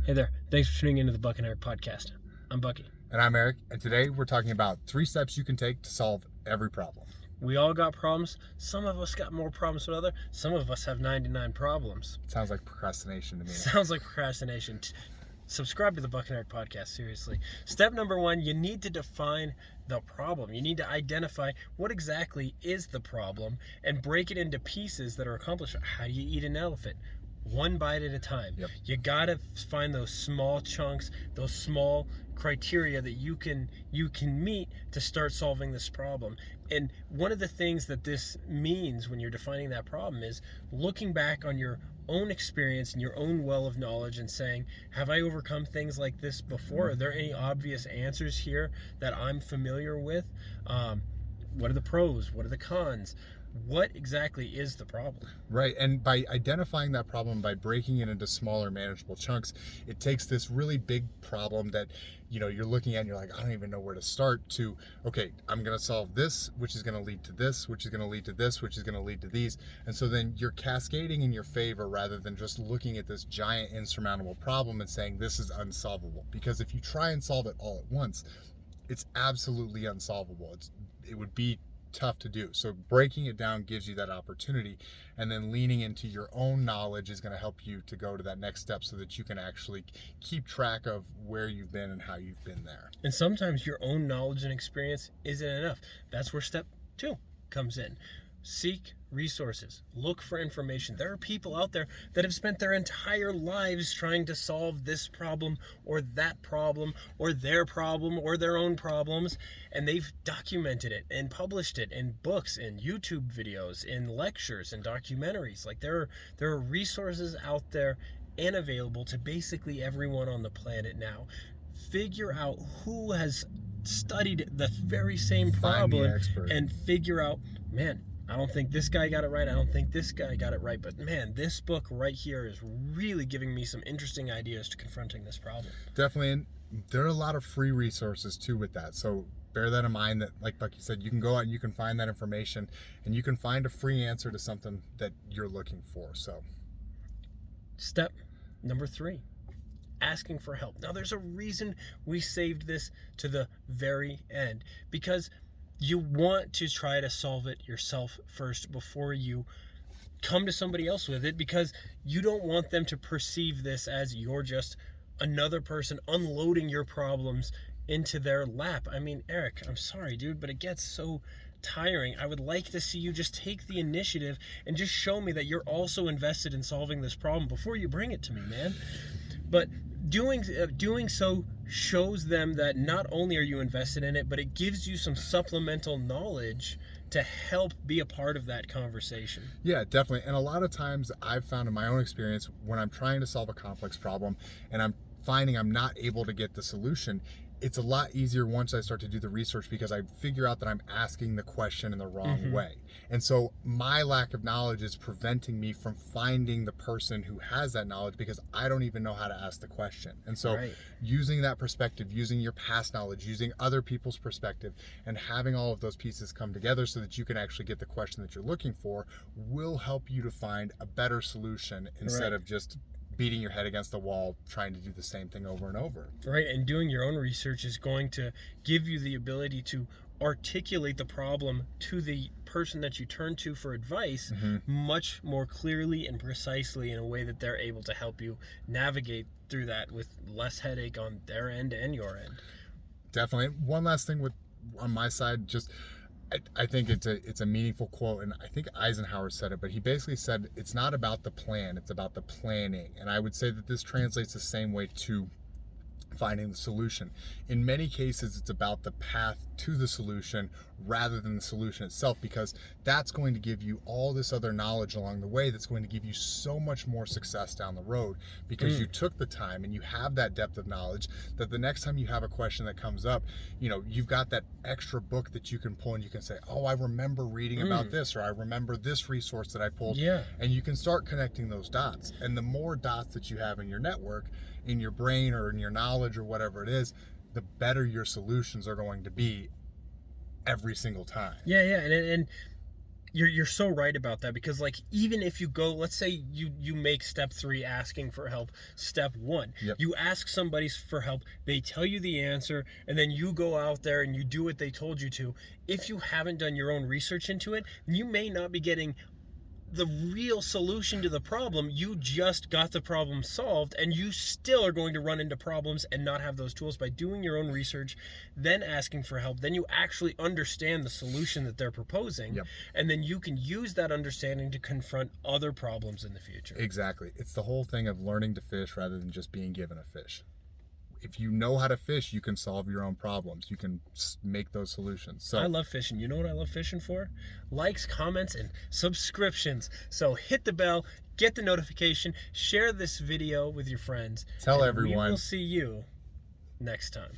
Hey there. Thanks for tuning into the Buck and Eric podcast. I'm Bucky. And I'm Eric, and today we're talking about 3 steps you can take to solve every problem. We all got problems. Some of us got more problems than others. Some of us have 99 problems. Sounds like procrastination to me. Sounds like procrastination. Subscribe to the Buck and Eric podcast, seriously. Step number 1, you need to define the problem. You need to identify what exactly is the problem and break it into pieces that are accomplished. How do you eat an elephant? One bite at a time. Yep. You gotta find those small chunks, those small criteria that you can meet to start solving this problem. And one of the things that this means when you're defining that problem is looking back on your own experience and your own well of knowledge and saying, have I overcome things like this before? Are there any obvious answers here that I'm familiar with? What are the pros? What are the cons? What exactly is the problem? Right, and by identifying that problem, by breaking it into smaller manageable chunks, it takes this really big problem that you're looking at and you're like, I don't even know where to start, to, okay, I'm going to solve this, which is going to lead to this, which is going to lead to this, which is going to lead to these. And so then you're cascading in your favor rather than just looking at this giant insurmountable problem and saying this is unsolvable. Because if you try and solve it all at once, it's absolutely unsolvable. It would be tough to do. So breaking it down gives you that opportunity, and then leaning into your own knowledge is going to help you to go to that next step so that you can actually keep track of where you've been and how you've been there. And sometimes your own knowledge and experience isn't enough. That's where step 2 comes in. Seek resources. Look for information. There are people out there that have spent their entire lives trying to solve this problem or that problem or their problem or their own problems, and they've documented it and published it in books, in YouTube videos, in lectures and documentaries. Like there are resources out there and available to basically everyone on the planet now. Figure out who has studied the very same problem and figure out, man, I don't think this guy got it right. I don't think this guy got it right. But man, this book right here is really giving me some interesting ideas to confronting this problem. Definitely. And there are a lot of free resources too with that. So bear that in mind, that like Bucky said, you can go out and you can find that information and you can find a free answer to something that you're looking for. So step number 3, asking for help. Now there's a reason we saved this to the very end, because you want to try to solve it yourself first before you come to somebody else with it, because you don't want them to perceive this as you're just another person unloading your problems into their lap. I mean, Eric, I'm sorry, dude, but it gets so tiring. I would like to see you just take the initiative and just show me that you're also invested in solving this problem before you bring it to me, man. But doing so shows them that not only are you invested in it, but it gives you some supplemental knowledge to help be a part of that conversation. Yeah, definitely. And a lot of times I've found in my own experience, when I'm trying to solve a complex problem and I'm finding I'm not able to get the solution, it's a lot easier once I start to do the research, because I figure out that I'm asking the question in the wrong way. And so my lack of knowledge is preventing me from finding the person who has that knowledge, because I don't even know how to ask the question. And so using that perspective, using your past knowledge, using other people's perspective, and having all of those pieces come together so that you can actually get the question that you're looking for will help you to find a better solution instead of just beating your head against the wall trying to do the same thing over and over. Right, and doing your own research is going to give you the ability to articulate the problem to the person that you turn to for advice much more clearly and precisely, in a way that they're able to help you navigate through that with less headache on their end and your end. Definitely. One last thing on my side, just I think it's a meaningful quote, and I think Eisenhower said it, but he basically said it's not about the plan, it's about the planning. And I would say that this translates the same way to finding the solution. In many cases, it's about the path to the solution rather than the solution itself, because that's going to give you all this other knowledge along the way that's going to give you so much more success down the road, because you took the time and you have that depth of knowledge that the next time you have a question that comes up, you've got that extra book that you can pull and you can say, oh, I remember reading about this, or I remember this resource that I pulled. And you can start connecting those dots. And the more dots that you have in your network, in your brain or in your knowledge or whatever it is, the better your solutions are going to be every single time. And you're so right about that, because like even if you go, let's say you make step 3 asking for help step 1. Yep. You ask somebody for help, they tell you the answer, and then you go out there and you do what they told you to. If you haven't done your own research into it, you may not be getting the real solution to the problem. You just got the problem solved, and you still are going to run into problems and not have those tools. By doing your own research, then asking for help, then you actually understand the solution that they're proposing. Yep. And then you can use that understanding to confront other problems in the future. Exactly. It's the whole thing of learning to fish rather than just being given a fish. If you know how to fish, you can solve your own problems. You can make those solutions. So I love fishing. You know what I love fishing for? Likes, comments, and subscriptions. So hit the bell, get the notification, share this video with your friends. Tell and everyone. We will see you next time.